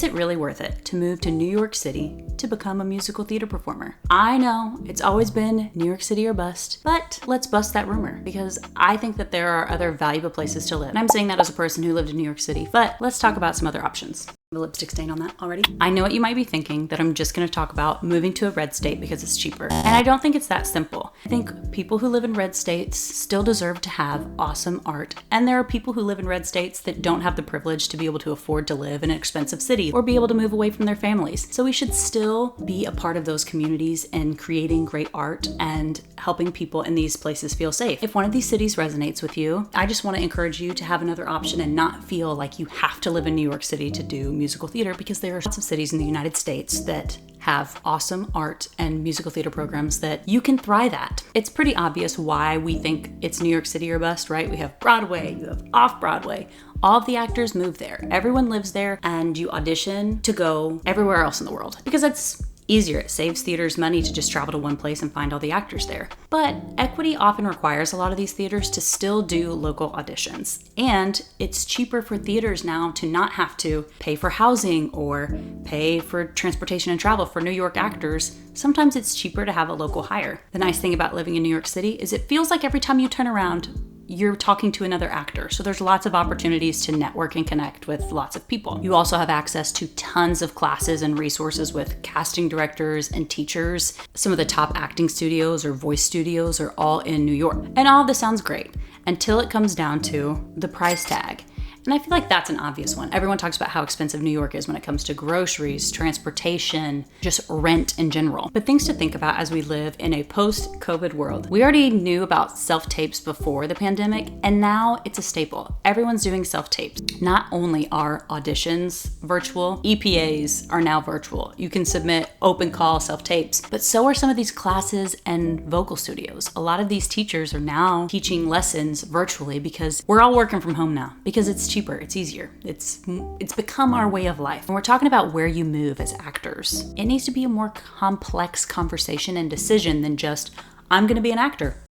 Is it really worth it to move to New York City to become a musical theater performer? I know it's always been New York City or bust, but let's bust that rumor because I think that there are other valuable places to live. And I'm saying that as a person who lived in New York City, but let's talk about some other options. The lipstick stain on that already. I know what you might be thinking, that I'm just going to talk about moving to a red state because it's cheaper. And I don't think it's that simple. I think people who live in red states still deserve to have awesome art. And there are people who live in red states that don't have the privilege to be able to afford to live in an expensive city or be able to move away from their families. So we should still be a part of those communities and creating great art and helping people in these places feel safe. If one of these cities resonates with you, I just want to encourage you to have another option and not feel like you have to live in New York City to do musical theater, because there are lots of cities in the United States that have awesome art and musical theater programs that you can thrive at. It's pretty obvious why we think it's New York City or bust, right? We have Broadway, you have off-Broadway. All of the actors move there. Everyone lives there, and you audition to go everywhere else in the world because it's easier. It saves theaters money to just travel to one place and find all the actors there. But equity often requires a lot of these theaters to still do local auditions. And it's cheaper for theaters now to not have to pay for housing or pay for transportation and travel for New York actors. Sometimes it's cheaper to have a local hire. The nice thing about living in New York City is it feels like every time you turn around, you're talking to another actor. So there's lots of opportunities to network and connect with lots of people. You also have access to tons of classes and resources with casting directors and teachers. Some of the top acting studios or voice studios are all in New York. And all of this sounds great until it comes down to the price tag. And I feel like that's an obvious one. Everyone talks about how expensive New York is when it comes to groceries, transportation, just rent in general. But things to think about as we live in a post-COVID world. We already knew about self-tapes before the pandemic, and now it's a staple. Everyone's doing self-tapes. Not only are auditions virtual, EPAs are now virtual. You can submit open call self-tapes, but so are some of these classes and vocal studios. A lot of these teachers are now teaching lessons virtually because we're all working from home now, because it's cheaper, it's easier, it's become our way of life. And we're talking about where you move as actors. It needs to be a more complex conversation and decision than just, I'm gonna be an actor.